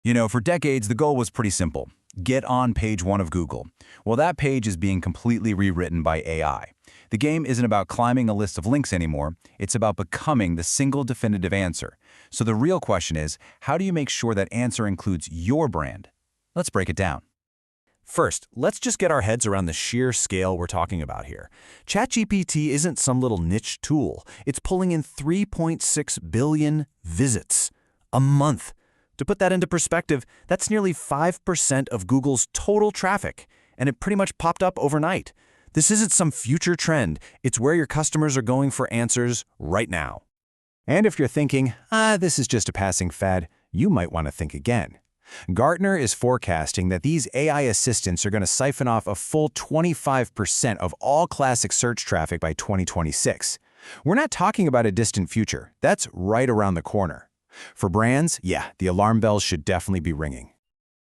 For decades, the goal was pretty simple. Get on page 1 of Google. Well, that page is being completely rewritten by AI. The game isn't about climbing a list of links anymore, it's about becoming the single definitive answer. So the real question is, how do you make sure that answer includes your brand? Let's break it down. First, let's just get our heads around the sheer scale we're talking about here. ChatGPT isn't some little niche tool. It's pulling in 3.6 billion visits a month. To put that into perspective, that's nearly 5% of Google's total traffic, and it pretty much popped up overnight. This isn't some future trend. It's where your customers are going for answers right now. And if you're thinking, this is just a passing fad, you might want to think again. Gartner is forecasting that these AI assistants are going to siphon off a full 25% of all classic search traffic by 2026. We're not talking about a distant future. That's right around the corner. For brands, the alarm bells should definitely be ringing.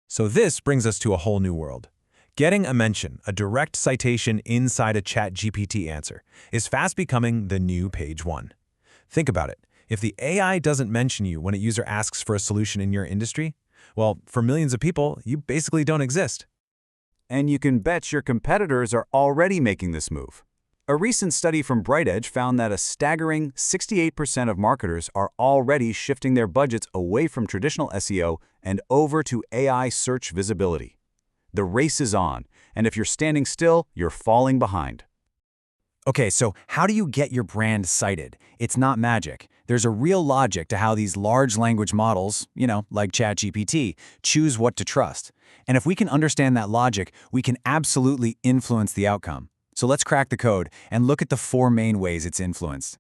So this brings us to a whole new world. Getting a mention, a direct citation inside a ChatGPT answer, is fast becoming the new page 1. Think about it. If the AI doesn't mention you when a user asks for a solution in your industry, well, for millions of people, you basically don't exist. And you can bet your competitors are already making this move. A recent study from BrightEdge found that a staggering 68% of marketers are already shifting their budgets away from traditional SEO and over to AI search visibility. The race is on, and if you're standing still, you're falling behind. Okay, so how do you get your brand cited? It's not magic. There's a real logic to how these large language models, like ChatGPT, choose what to trust. And if we can understand that logic, we can absolutely influence the outcome. So let's crack the code and look at the 4 main ways it's influenced.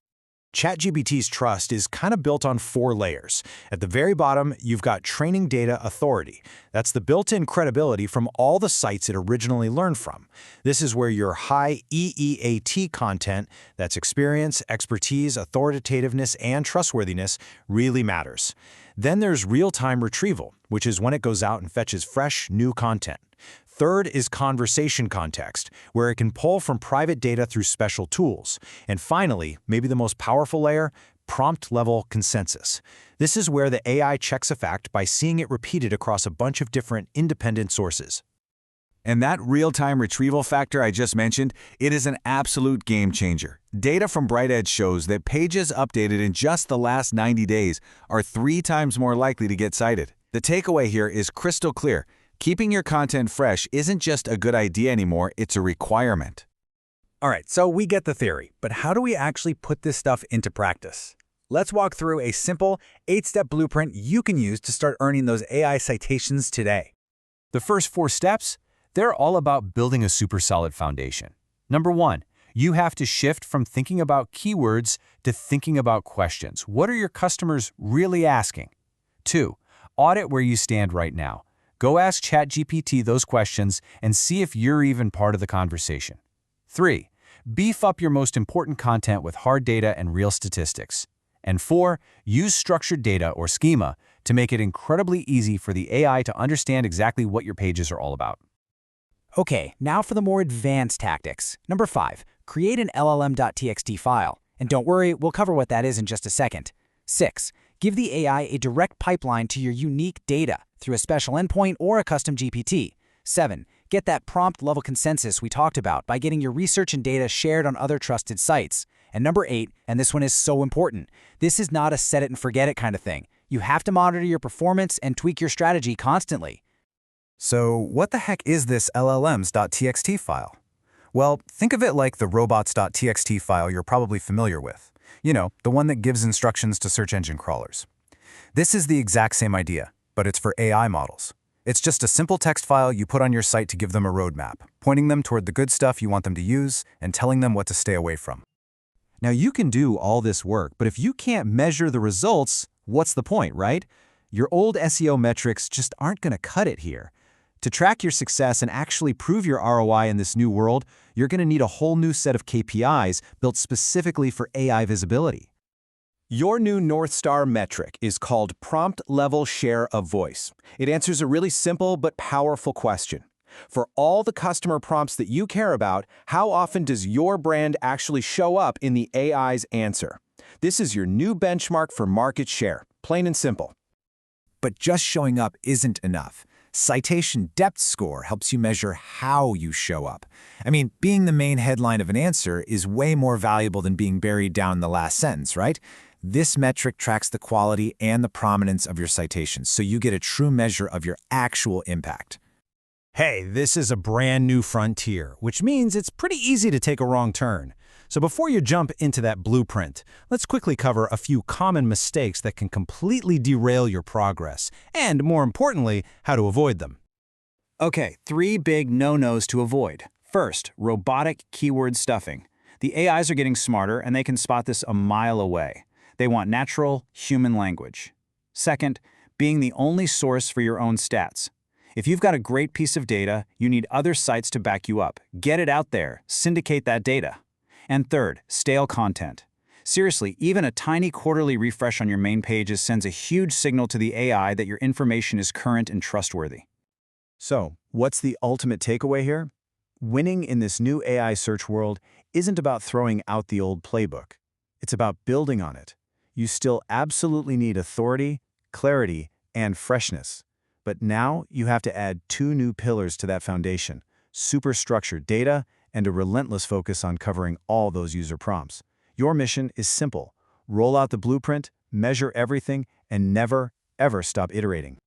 ChatGPT's trust is kind of built on 4 layers. At the very bottom, you've got training data authority. That's the built-in credibility from all the sites it originally learned from. This is where your high EEAT content, that's experience, expertise, authoritativeness, and trustworthiness, really matters. Then there's real-time retrieval, which is when it goes out and fetches fresh, new content. Third is conversation context, where it can pull from private data through special tools. And finally, maybe the most powerful layer, prompt-level consensus. This is where the AI checks a fact by seeing it repeated across a bunch of different independent sources. And that real-time retrieval factor I just mentioned, it is an absolute game changer. Data from BrightEdge shows that pages updated in just the last 90 days are 3 times more likely to get cited. The takeaway here is crystal clear. Keeping your content fresh isn't just a good idea anymore, it's a requirement. All right, so we get the theory, but how do we actually put this stuff into practice? Let's walk through a simple 8-step blueprint you can use to start earning those AI citations today. The first 4 steps, they're all about building a super solid foundation. Number 1, you have to shift from thinking about keywords to thinking about questions. What are your customers really asking? 2, audit where you stand right now. Go ask ChatGPT those questions and see if you're even part of the conversation. 3, beef up your most important content with hard data and real statistics. And 4, use structured data or schema to make it incredibly easy for the AI to understand exactly what your pages are all about. Okay, now for the more advanced tactics. Number 5, create an LLM.txt file. And don't worry, we'll cover what that is in just a second. 6, give the AI a direct pipeline to your unique data through a special endpoint or a custom GPT. 7, get that prompt-level consensus we talked about by getting your research and data shared on other trusted sites. And number 8, and this one is so important, this is not a set it and forget it kind of thing. You have to monitor your performance and tweak your strategy constantly. So what the heck is this LLMs.txt file? Well, think of it like the robots.txt file you're probably familiar with. The one that gives instructions to search engine crawlers. This is the exact same idea, but it's for AI models. It's just a simple text file you put on your site to give them a roadmap, pointing them toward the good stuff you want them to use and telling them what to stay away from. Now you can do all this work, but if you can't measure the results, what's the point, right? Your old SEO metrics just aren't going to cut it here. To track your success and actually prove your ROI in this new world, you're going to need a whole new set of KPIs built specifically for AI visibility. Your new North Star metric is called Prompt Level Share of Voice. It answers a really simple but powerful question. For all the customer prompts that you care about, how often does your brand actually show up in the AI's answer? This is your new benchmark for market share, plain and simple. But just showing up isn't enough. Citation depth score helps you measure how you show up. I mean, being the main headline of an answer is way more valuable than being buried down in the last sentence, right? This metric tracks the quality and the prominence of your citations, so you get a true measure of your actual impact. Hey, this is a brand new frontier, which means it's pretty easy to take a wrong turn. So before you jump into that blueprint, let's quickly cover a few common mistakes that can completely derail your progress, and more importantly, how to avoid them. Okay, 3 big no-nos to avoid. First, robotic keyword stuffing. The AIs are getting smarter and they can spot this a mile away. They want natural, human language. Second, being the only source for your own stats. If you've got a great piece of data, you need other sites to back you up. Get it out there, syndicate that data. And third, stale content. Seriously, even a tiny quarterly refresh on your main pages sends a huge signal to the AI that your information is current and trustworthy. So, what's the ultimate takeaway here? Winning in this new AI search world isn't about throwing out the old playbook. It's about building on it. You still absolutely need authority, clarity, and freshness. But now you have to add 2 new pillars to that foundation: superstructured data and a relentless focus on covering all those user prompts. Your mission is simple: roll out the blueprint, measure everything, and never, ever stop iterating.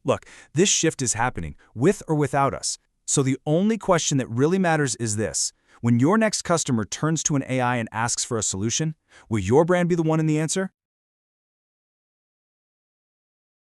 Look, this shift is happening, with or without us. So the only question that really matters is this. When your next customer turns to an AI and asks for a solution, will your brand be the one in the answer?